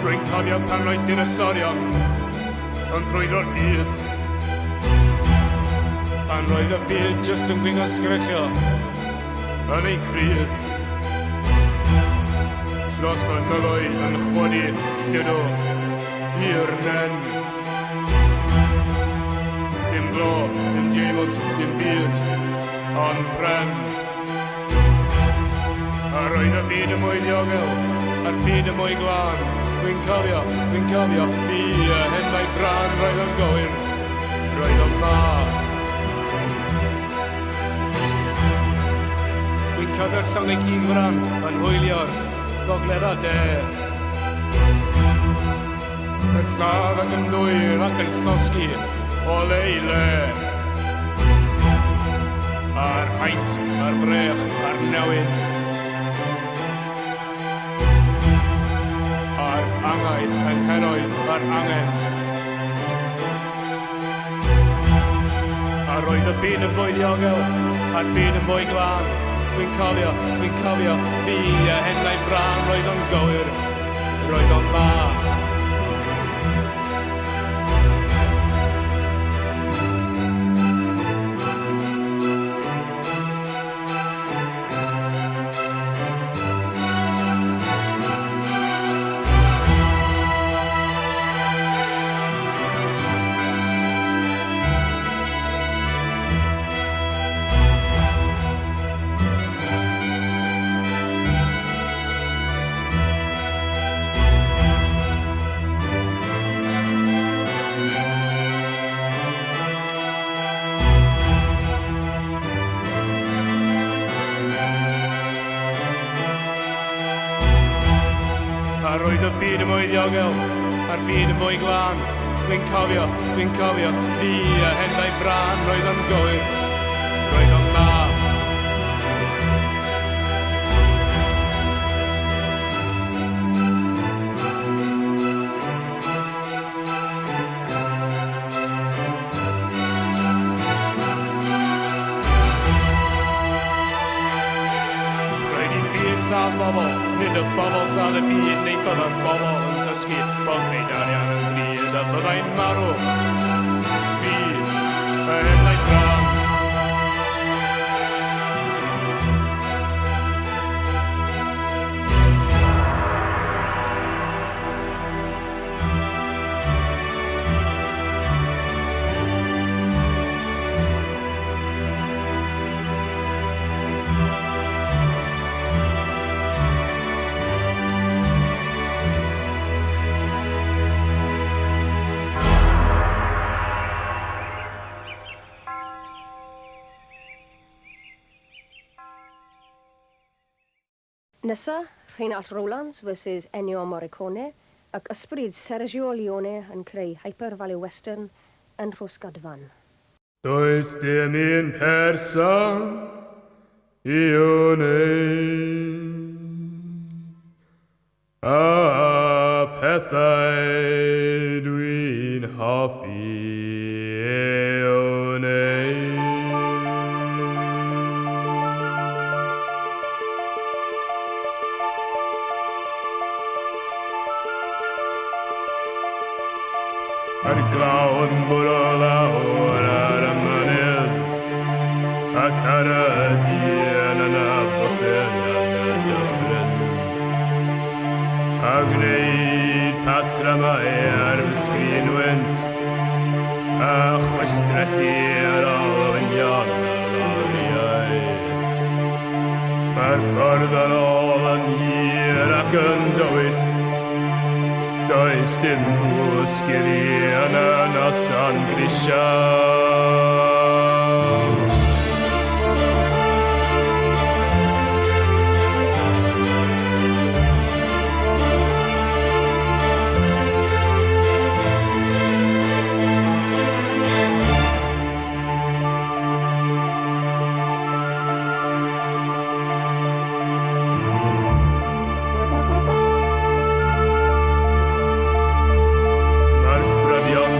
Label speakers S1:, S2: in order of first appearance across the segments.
S1: Rwy'n cofio pan roedd dinosorion yn ffrwydro'r byd. Pan roedd y byd jyst yn gwing o sgrechiio yn ei cryd. Dros flynyddoedd yn chwadu lludw i'r nen. Dim glo, dim dielwyd, dim byd, ond bren. A roedd y byd yn mwy ddiogel, a'r byd yn mwy glân. Dwi'n cofio, fi a hyn mae bran roedd yn gywir, roedd yn dda. Dwi'n cofio'r llongau cigfran yn hwylio'r gogledd a de. Yn lladd ac yn dwyr ac yn llosgi o leile. A'r haint, a'r brech, a'r newid. A'r angaid, yng nghennoedd, a'r angen. A roedd y byd yn fwy ddiogel, a'r byd yn fwy glân. Dwi'n cofio, fi a henlau bran roedd o'n gywir, roedd o'n dda. A roedd y byd yn mwy ddiogel, a'r byd yn mwy glân. Dwi'n cofio, fi a henlau bran roedd o'n gywir, roedd o'n dda. Roedd i'n byd lladd bobl, nid y bobl lladd y byd, neu byddai'r bobl yn dysgu bod gwneud arian yn bryd a byddai'n marw. Fi, y henlau bran.
S2: Nesa, Rheinallt Rowlands versus Ennio Morricone, ac ysbryd Sergio Leone yn creu hyper-value western yn Rhosgadfan.
S1: Does dim un person I wneud a pethau dwi'n hoffi wneud. Ar glaw yn bwrw lawr ar y mynydd, ac ar y dyn yn y bwthyn yn y dyffryn. A gwneud patramau ar fy sgrin wynt, a chwistrellu ar olwynion yr oriau. Mae'r ffordd yn ôl yn hir ac yn dywyll, does dim cwsgyddi yn y noson grisiau.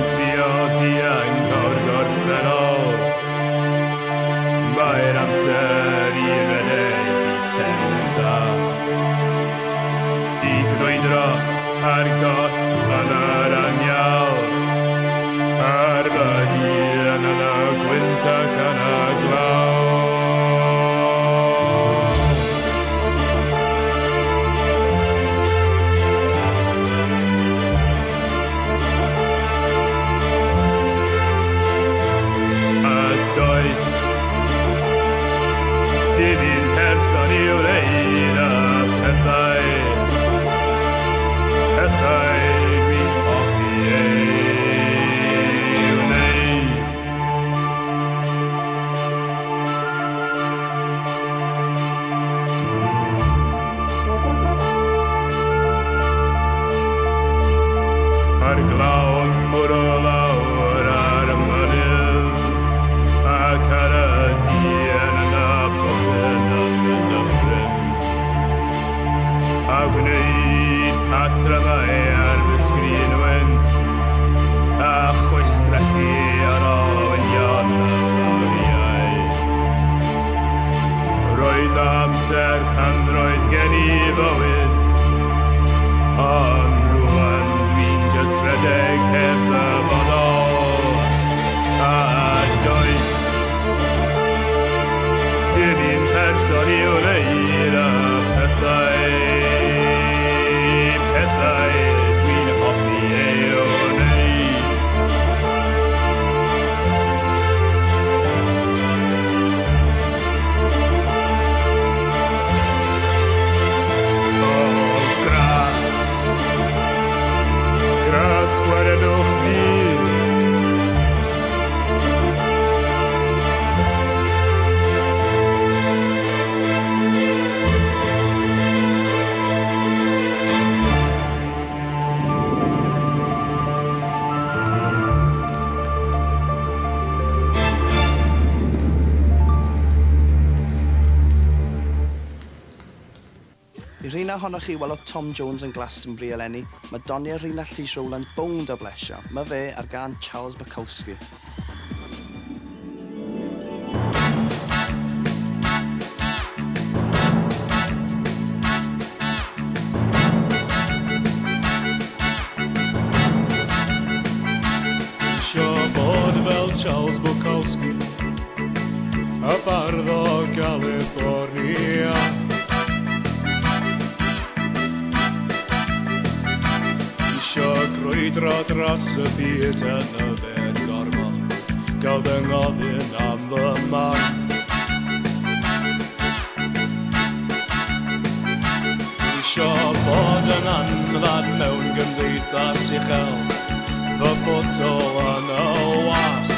S1: Trio dianc o'r gorffennol Ar glawn mwrw lawr ar y mynydd, ac ar y dien yn y boffin yn y dyffryn. A gwneud patrymau ar fy sgrin wynt, a chwistrechu ar ofynion y lawriau. Roedd amser pan roedd gen i fywyd, ond rwan dwi'n just rhedeg heb ddyfodol. A does dim un person i wneud y pethau dwi'n hoffi ei wneud. Gras gwaredwch fi.
S3: I rhywun ohonoch chi welwch Tom Jones yn Glastonbury eleni, mae doniau Rheinallt Llys Rowlands bownd o blesio. Mae fe ar gan Charles Bukowski.
S1: Isio bod fel Charles Bukowski, y bardd o California. Isio crwydro dros y byd yn y fed gormod, gael fy ngofyn am fy marn. Isio bod yn anfad mewn gymdeithas uchel, fy ffoto yn y was.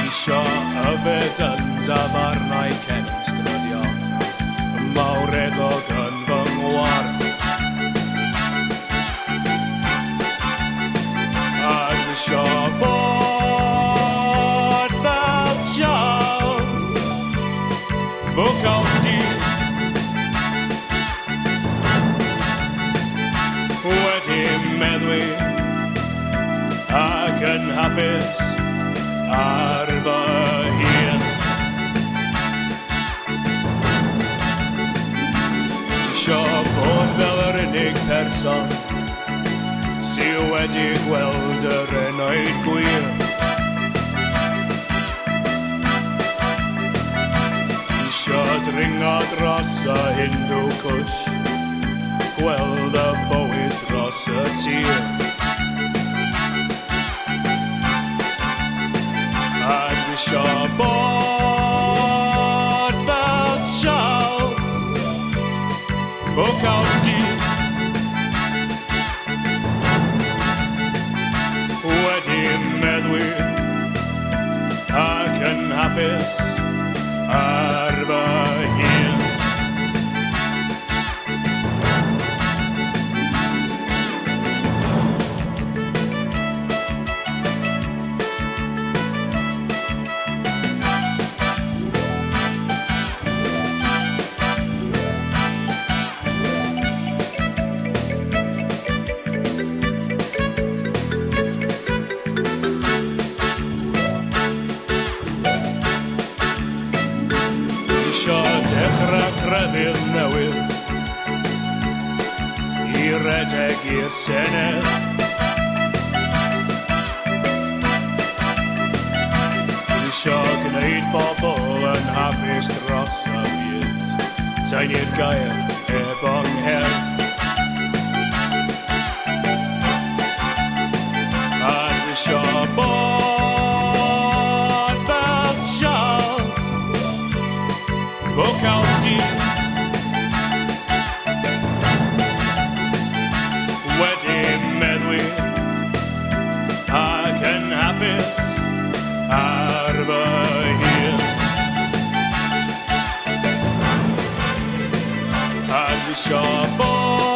S1: Isio yfed yn dafarnau censtrydion, mawreddog yn fy ngwarth. Ac isio bod fel Charles Bukowski, wedi meddwi ac yn hapus ar fy hun. Isio bod fel yr unig person sydd wedi gweld yr wnaed gwir. Isio dringo dros y Hindw Kush, gweld y bywyd dros y tir. Ac isio bod fel Charles Bukowski, wedi meddwi ac yn hapus ar fy hun. Crefydd newydd i redeg i'r Senedd. Isio gwneud bobl yn hapus dros y byd, taenu'r gair efo ngherdd. Ac isio bod fel Charles Bukowski, wedi meddwi ac yn hapus ar fy hun. Ac isio bod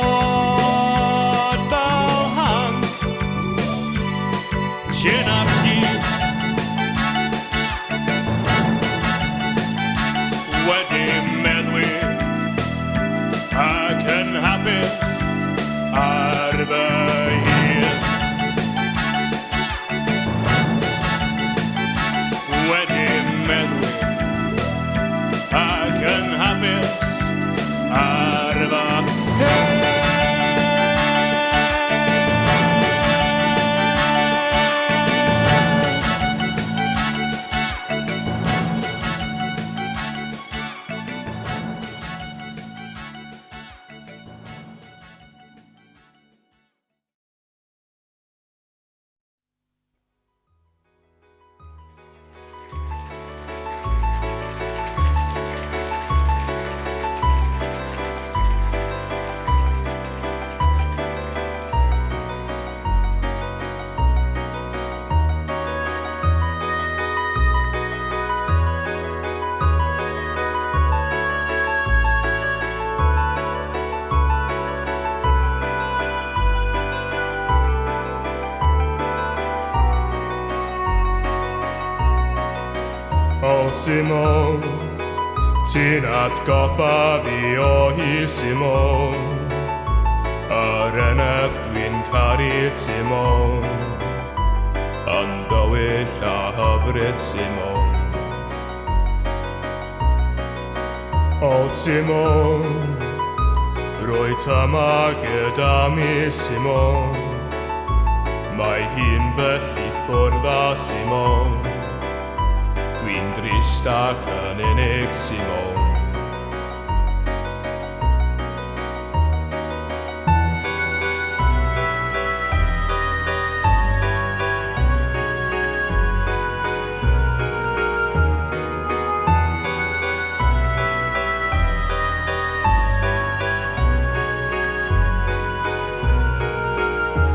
S1: Simon, ti'n atgoffa fi o hi Simon, yr eneth dwi'n caru Simon, yn dywyll a hyfryd Simon. O Simon, rwy tyma gyda mi Simon, mae hi'n bell i ffwrdd â Simon, dwi'n drist ac yn unig Simon.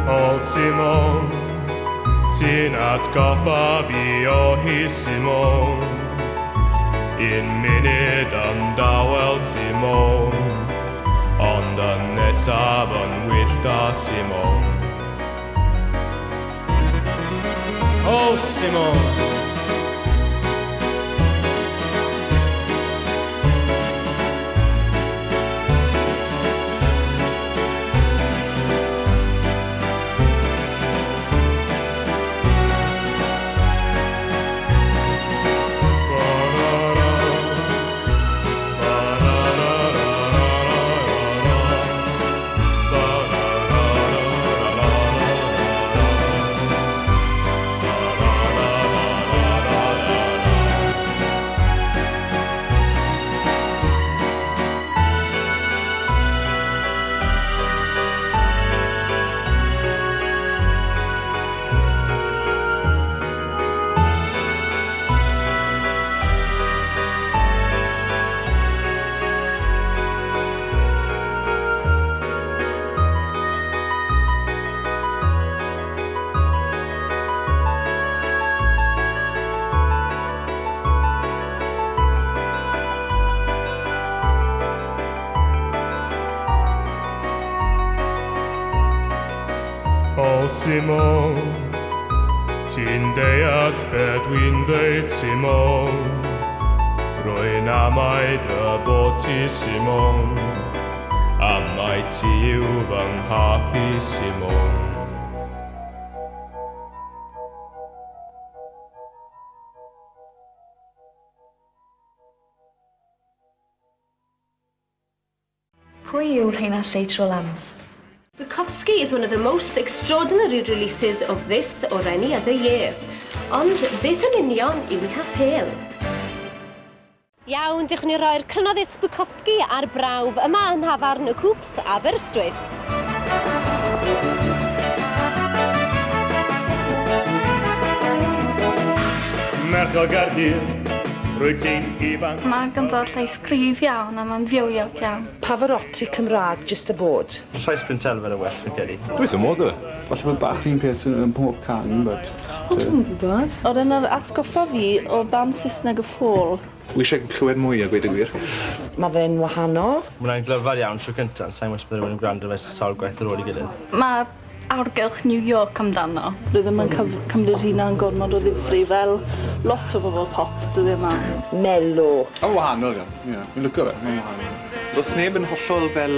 S1: O Simon, ti'n atgoffa fi o hi Simon, un munud yn dawel Simon, ond yn nesaf yn wyllt â Simon. O Simon! O Simon, ti'n deall be dwi'n ddeud Simon, rwy'n amau dy fod ti Simon, a mai ti yw fy nghath i Simon.
S4: Pwy yw Rheinallt Rowlands?
S2: Bukowski is one of the most extraordinary releases of this or any other year. Ond beth yn union yw hapel? Iawn, diolch ni roi'r cynoddus Bukowski ar brawf yma yn Hafarn y Cwps, Aberystwyth.
S1: Merch o Gaerdydd, rwyt ti'n ifanc.
S4: Mae ganddo llais cryf iawn a mae'n fiewiog iawn.
S5: Pavarotti Cymraeg jyst y bod.
S6: Llais Bryntel fel y well, fi'n credu.
S7: Dwi'n modd o. Falle bod bach ni'n peth yn pob can, but...
S5: O, dwi'n gwybod.
S8: O'r yna'r atgoffa fi o bam Saesneg y ffôl.
S7: Wi eisiau clywed mwy a gweud y gwir.
S5: Mae fe'n wahanol.
S6: Mae'n glyfar iawn tro cyntaf, sa'n gwybod byddai rhywun yn gwrando fe sawl gwaith ar ôl i gilydd.
S4: Mae awrgylch New York amdano.
S8: Rwy ddim yn cymryd hynna'n gormod o ddifri fel lot o bobl pop dyddi yma.
S5: Melo.
S7: A wahanol iawn, ie. Mi'n lygo fe, mae'n wahanol. Does neb yn hollol fel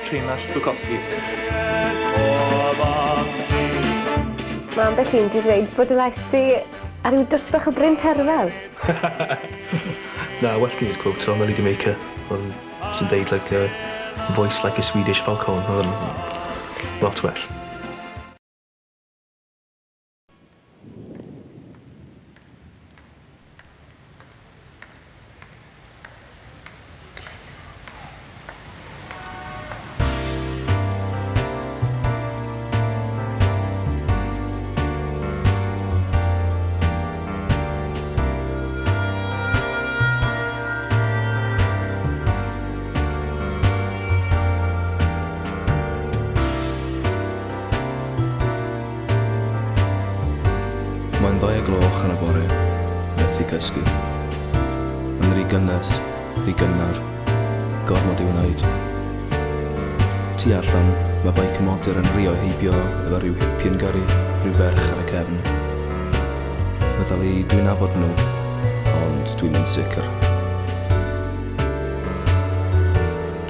S7: Rheinallt Bukowski.
S2: Mae ambell un di dweud bod y lais di ar yw dwrt bach o Bryn Terfel.
S9: Na, well gyda'r quote on Lady Maker, sy'n deud like a voice like a Swedish falcon, oedd yn lot well. Mae'n 2 gloch yn y bore, methu cysgu. Yn rhy gynnes, rhy gynnar, gormod i'w wneud. Tu allan, mae beic modur yn rio heibio efo rhyw hippi'n gyrru, rhyw ferch ar y cefn. Meddwl i dwi'n nabod nhw, ond dwi'n mynd sicr.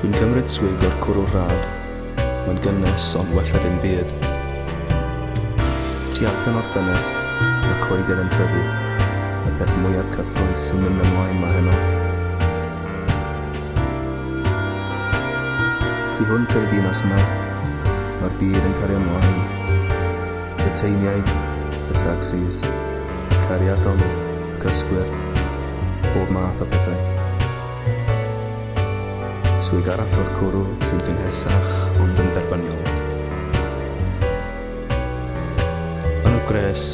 S9: Dwi'n cymryd swig o'r cwrw rhad, mae'n gynnes ond wella dim byd. Tu allan o'r ffenest, mae coedir yn tyfu, y peth mwyaf cyffrous sy'n mynd ymlaen mae heno. Tu hwnt yr ddinas yma, mae'r byd yn cario ymlaen. Y teyrnged, y tacsis, y cariadon, y cysgwyr, bob math o bethau. Swig arall o'r cwrw sy'n gynhellach ond yn dderbyniol. Yn y gres,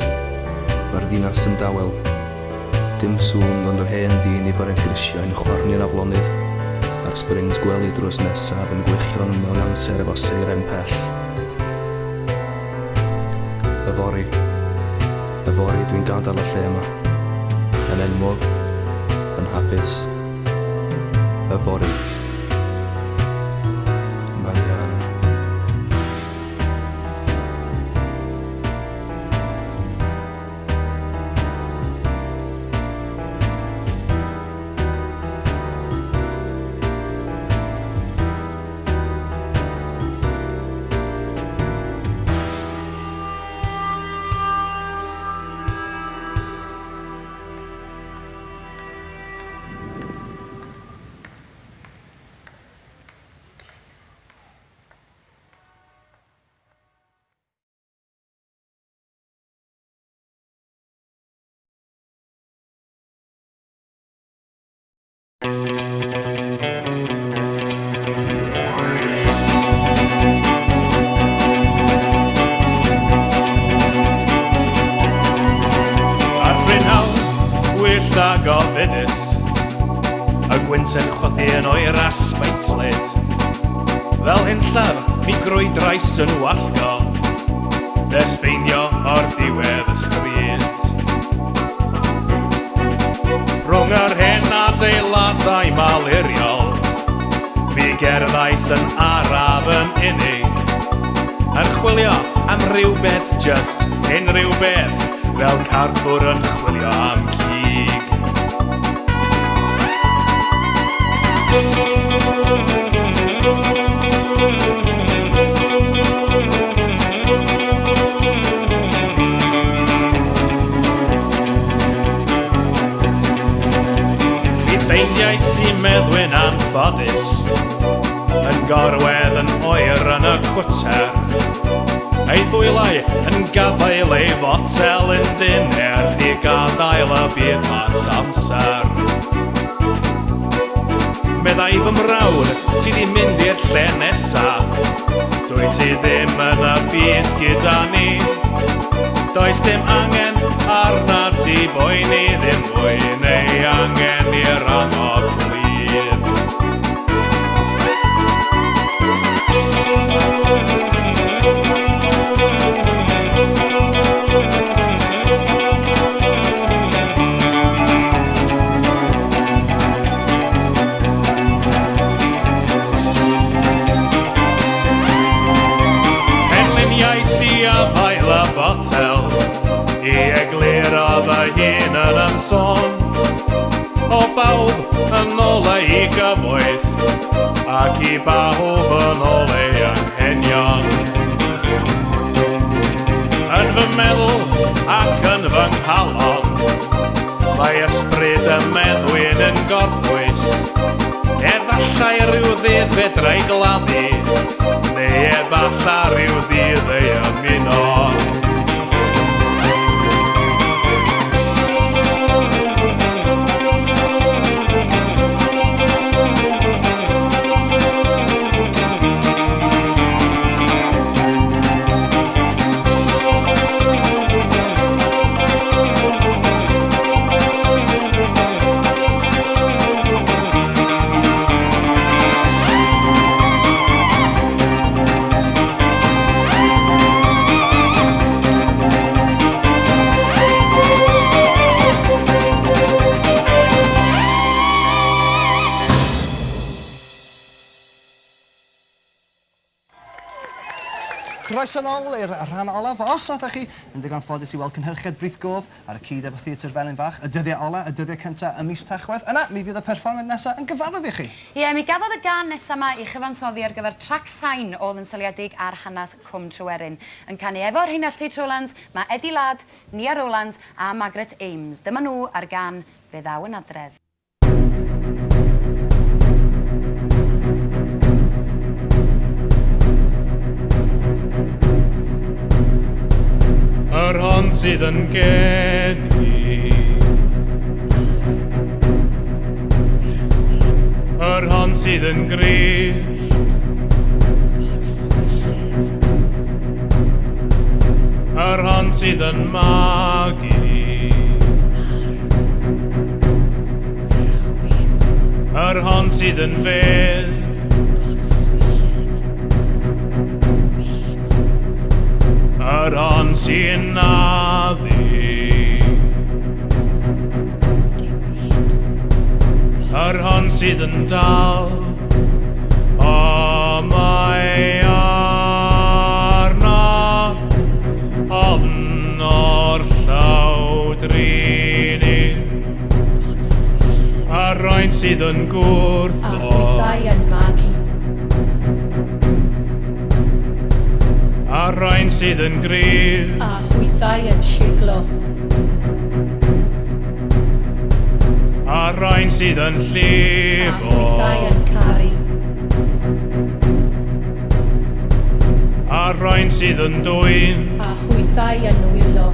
S9: mae'r ddinas yn dawel. Dim sŵn ond yr hen ddyn i fod yn grisiau'n chwarni'r aflonydd a'r springs gwely drws nesaf yn gwychion mewn amser efo seiren pell. Y fori dwi'n gadael y lle yma, yn enwog, yn hapus. Y fori.
S1: Gofidus, y gwynt yn chwyddi yn o'r asbeitlid. Fel hynllaf, mi grwy drais yn wallgo, desbeinio o'r diwedd y stryd. Rhwng yr hen adeiladau maluriol, mi gerddais yn araf yn unig, yn chwilio am rhywbeth, just unrhyw beth, fel carthwr yn chwilio am cig. Mi ffeindiais i meddwyn anffodus, yn gorwedd yn oer yn y cwter, ei ddwylau yn gafael ei fotel yn dynner, di gadael y byd mas amser. Meddai fy mrawd, ti di mynd i'r lle nesa, dwi ti ddim yn y byd gyda ni. Does dim angen arna ti boeni ddim mwy, neu angen i'r anodd gwlydd. Botel, i eglurodd y hun yn ymson, o bawb yn ôl ei gyfwaith, ac i bawb yn ôl ei anghenion. Yn fy meddwl ac yn fy nghalon, mae ysbryd y meddwyn yn gorffwys, efallai rhyw ddydd fedrai gladdu, neu efallai rhyw ddydd ei ymuno.
S3: Croeso nôl i'r rhan olaf. Os ydych chi yn digon ffodus i weld cynhyrchiad Brith Gof ar y cyd efo Theatr Felyn Fach, y dyddiau ola, y dyddiau cyntaf y mis Tachwedd, yna mi fydd y perfformiad nesaf yn gyfarwydd i chi.
S10: Ie, mi gafodd y gan nesaf yma i chyfansoddi ar gyfer trac sain oedd yn syliedig ar hanes Cwm Tryweryn. Yn canu efo Rheinallt Rowlands, mae Edi Ladd, Nia Rowlands a Margaret Ames. Dyma nhw ar gan Fe Ddaw yn Adredd.
S1: Yr hon sydd yn geni, yr hon sydd yn gryf, yr hon sydd yn magu, yr hon sydd yn fedd, yr hon sy'n naddu, yr hon sydd yn dal, o mae arna ofn o'r llaw drinig, yr rhain sydd yn gwrth o a rhain sydd yn gryf,
S11: a chwythau yn siglo,
S1: a rhain sydd yn llifo,
S11: a chwythau yn caru,
S1: a rhain sydd yn dwyn,
S11: a chwythau yn wylo,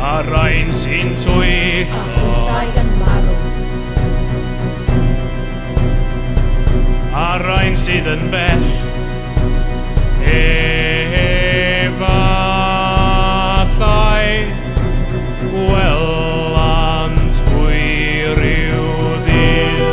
S1: a rhain sy'n twyllo,
S11: a chwythau yn marw,
S1: a rhain sydd yn bell, efallai gwelant hwyr i'w ddydd.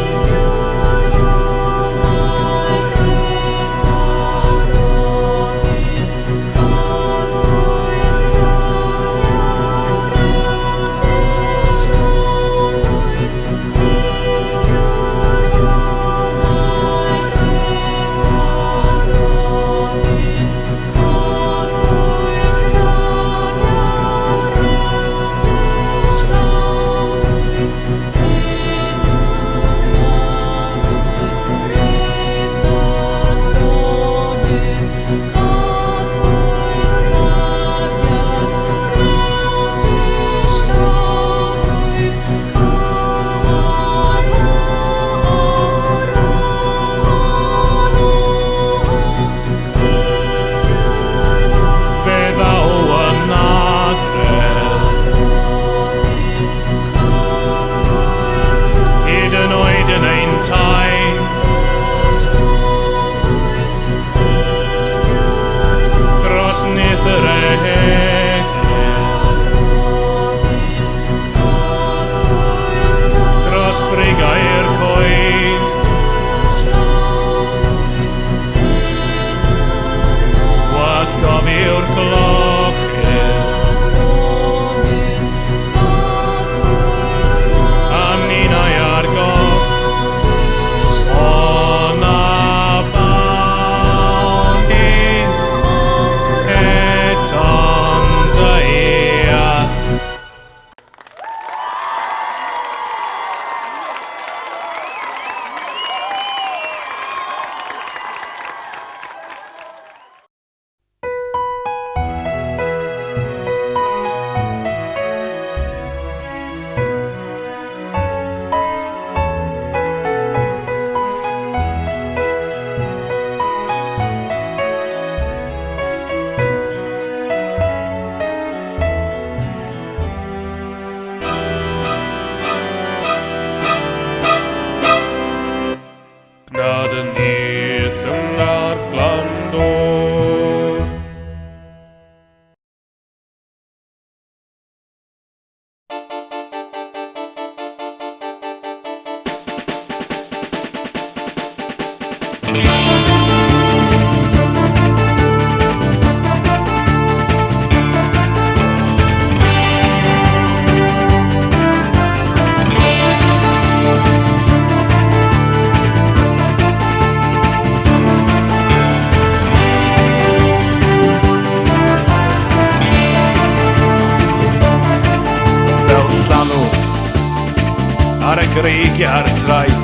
S1: greigiau'r traeth,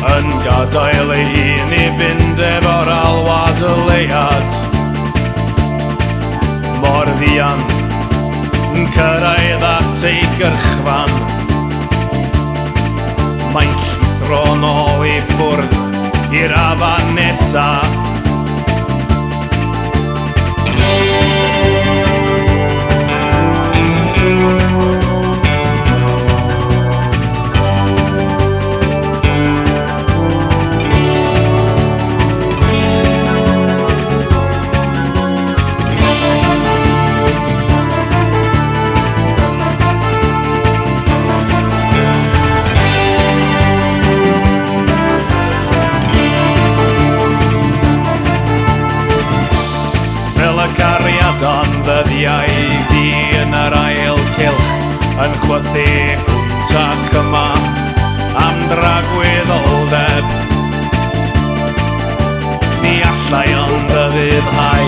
S1: yn gadael ei hun I fynd efo'r alwad y leiad. Mor ddian yn cyrraedd at ei gyrchfan, mae'n llithro nôl I ffwrdd i'r afan nesa. Ddyddiau fi yn yr ail cylch yn chwythu hwnt yma am dragwyddoldeb. Ni allai ond y fyddhau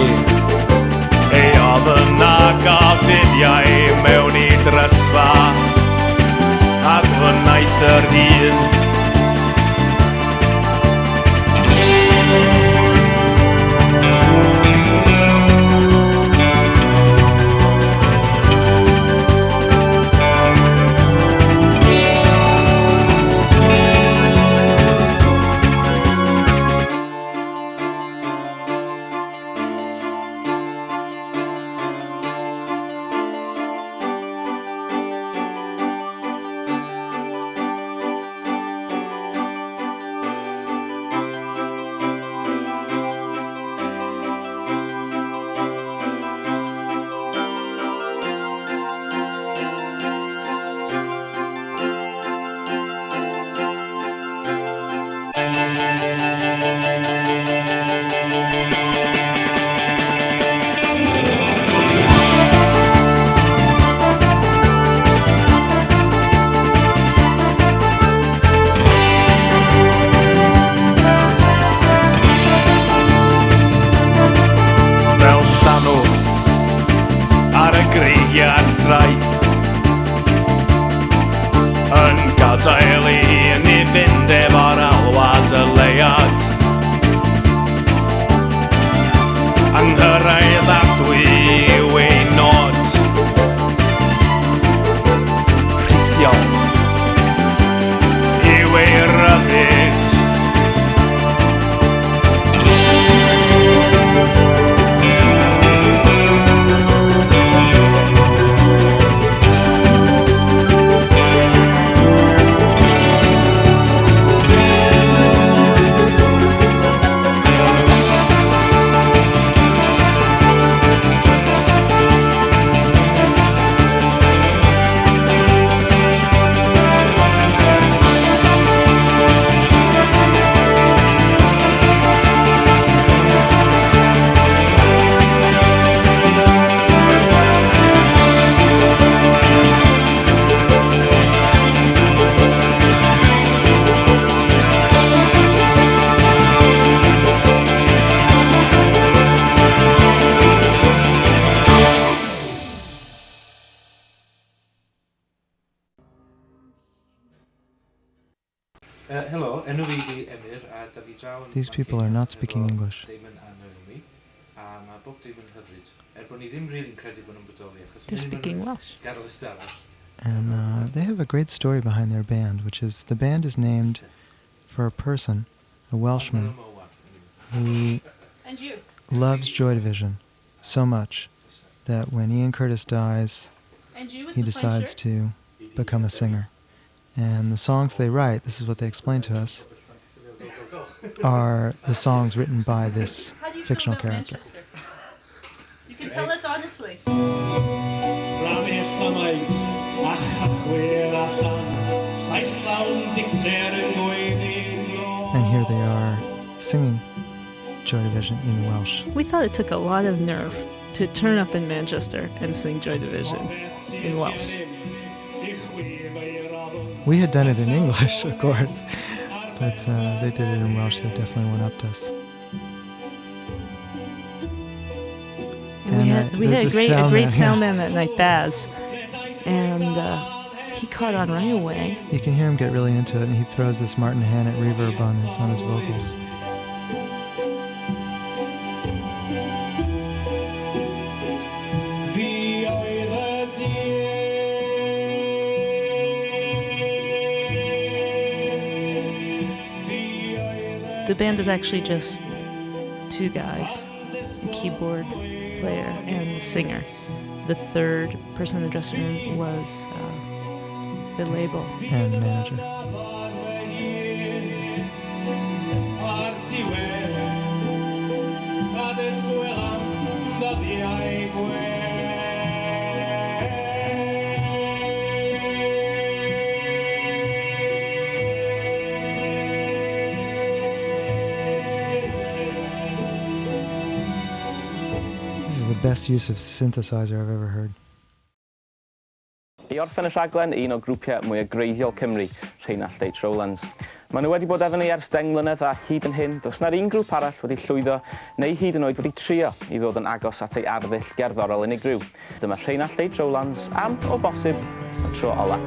S1: ei ofn ag ofiddiau mewn I drysfa ac fy naeth yr hun.
S12: These people are not speaking English.
S8: They're speaking Welsh.
S12: And they have a great story behind their band, which is the band is named for a person, a Welshman, who loves Joy Division so much that when Ian Curtis dies, he decides to become a singer. And the songs they write, this is what they explain to us, are the songs written by this fictional character.
S13: You can tell us honestly.
S12: And here they are singing Joy Division in Welsh.
S8: We thought it took a lot of nerve to turn up in Manchester and sing Joy Division in Welsh.
S12: We had done it in English, of course, but they did it in Welsh. They definitely went up to us.
S8: And we had a great sound man that night, Baz, and he caught on right away.
S12: You can hear him get really into it, and he throws this Martin Hannett reverb on his vocals.
S8: The band is actually just two guys, the keyboard player and the singer. The third person in the dressing room was the label
S12: and manager. Best use of synthesizer I've ever heard.
S6: I orffen y rhaglen un o grwpiau mwy greiddiol Cymru, Rheinallt Rowlands. Maen nhw wedi bod efo ni ers 10 mlynedd a hyd yn hyn, does na'r un grŵp arall wedi llwyddo neu hyd yn oed wedi trio I ddod yn agos at ei arddull gerddorol unigryw. Dyma Rheinallt Rowlands am, o bosib, y tro ola.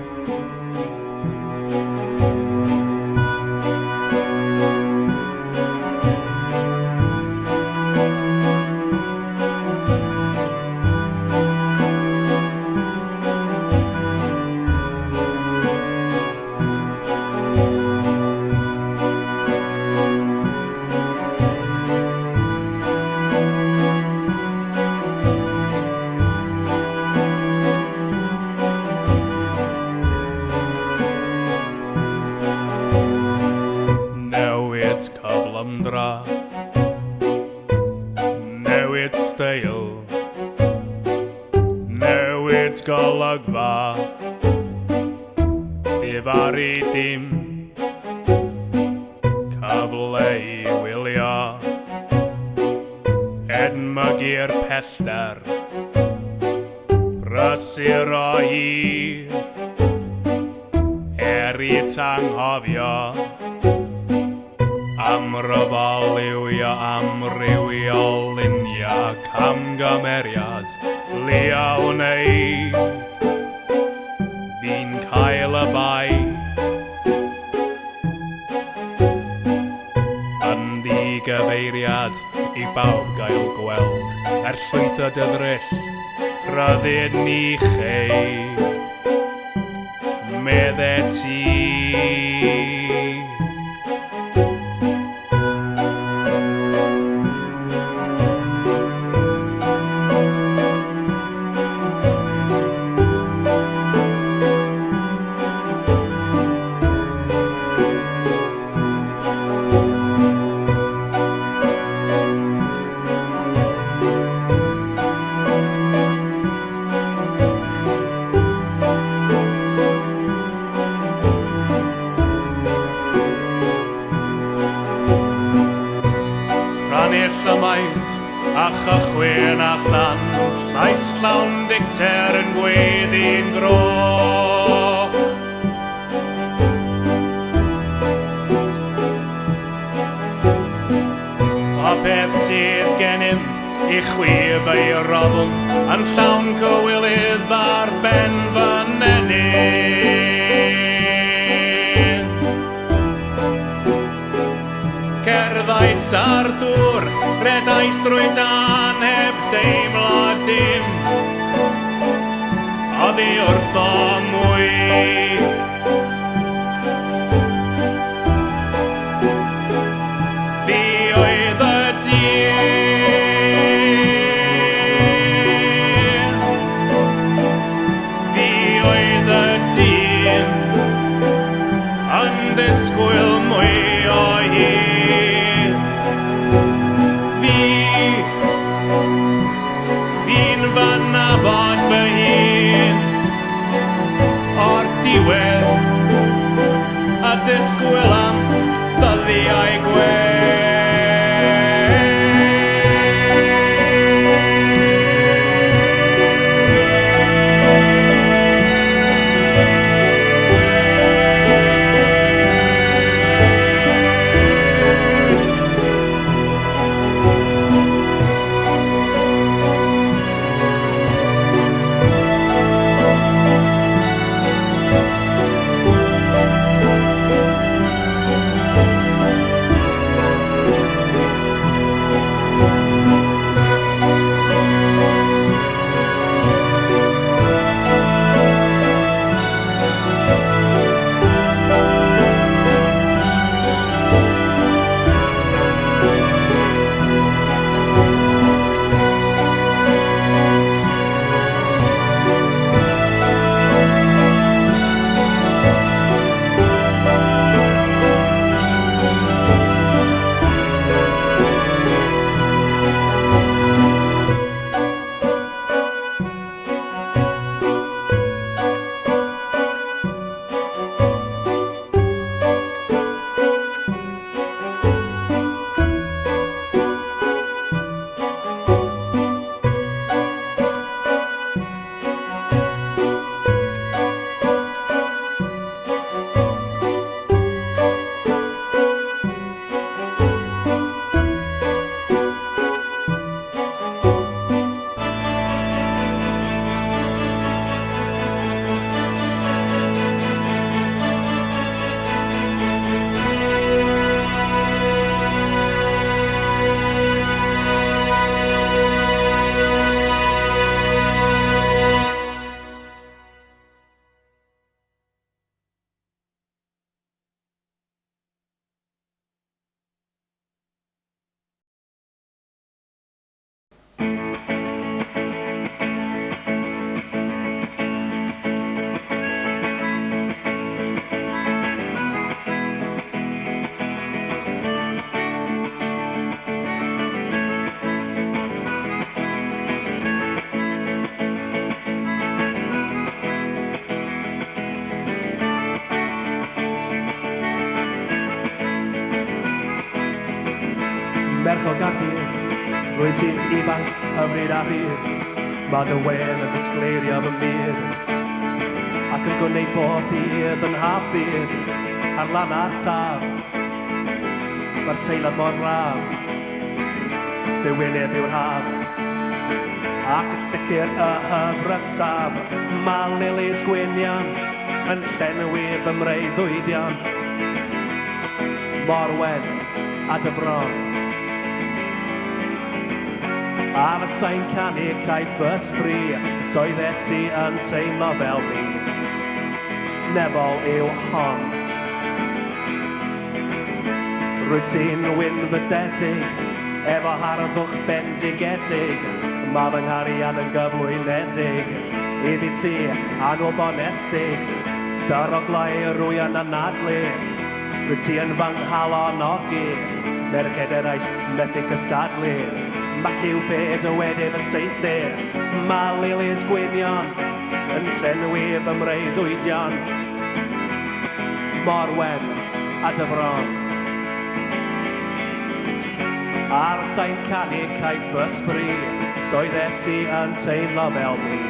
S1: Newid steil, newid golygfa, difaru dim, cyfle I wylio, edmygu'r pellter, prysur o hyd, eri tanghofio, amryfoliwio amrywiol lunia camgymeriad lia wneud fi'n cael y bai yn ddigyfeiriad I bawb gael gweld llwyth y dyfryll ryddid ni chei medde ti a chychwyn allan, llais llawn dicter yn gweddi'n groch. A beth sydd gennym I chwif ei roddwn, yn llawn cywilydd ar ben fy nenyn. Cerddais ar dŵr, redais drwy dan heb deimlad dim. Oddi wrtho mwy. Fi oedd y dyn. Fi oedd y dyn. Yn disgwyl mwy o hyd. Fi'n fy nabod fy hun o'r diwedd a disgwyl am ddyddiau gwedd. merch o Gaerdydd, rwy'n ti'n ifanc hyfryd a rhydd, mae dy wen yn ysgleirio fy myd, ac yn gwneud bob dydd yn haf byd, ar lan a'r taf, mae'r teilad mor braf, dy wyneb yw'r haf, ac yn sicr y hyfrytab, mae lilies gwynion yn llenwi fy mreiddwydion, mor wen a dy bron. A fysa'n canu caeth fy sbri, soedd ti yn teimlo fel fi, nefol yw hon. Rwyt ti'n wynfydedig, efo harddwch bendigedig, mae fy nghariad yn gyflwynedig, iddi ti anwbonesig, dyroglau rwy yn anadlu, rwyt ti yn fy nghalonogi, merched eraill methu cystadlu, mae Cupid y wedyn y seithi, mae lilies gwynion yn llenwi fy mreiddwydion, mor wen a dy bron. Ar sain canu caeth fy sbri, soedd ti yn teimlo fel fi,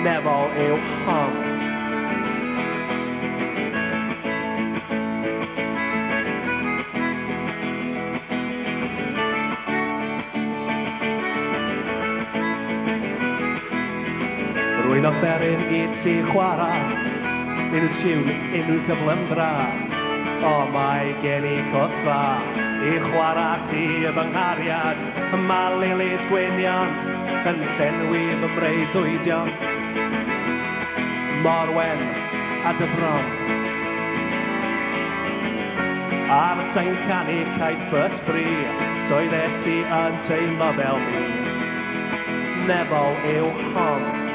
S1: nefol yw hon. Rwy'n offeryn i ti chwara, unrhyw tiwn, unrhyw cyflymdra, o mae gen i cosa, i chwara ti y fy nghariad, mae lilies gwynion yn llenwi fy mreiddwydion, mor wen a dy bron. A fysa'n canu caeth fy sbri, soedd ti yn teimlo fel fi, nefol yw hon.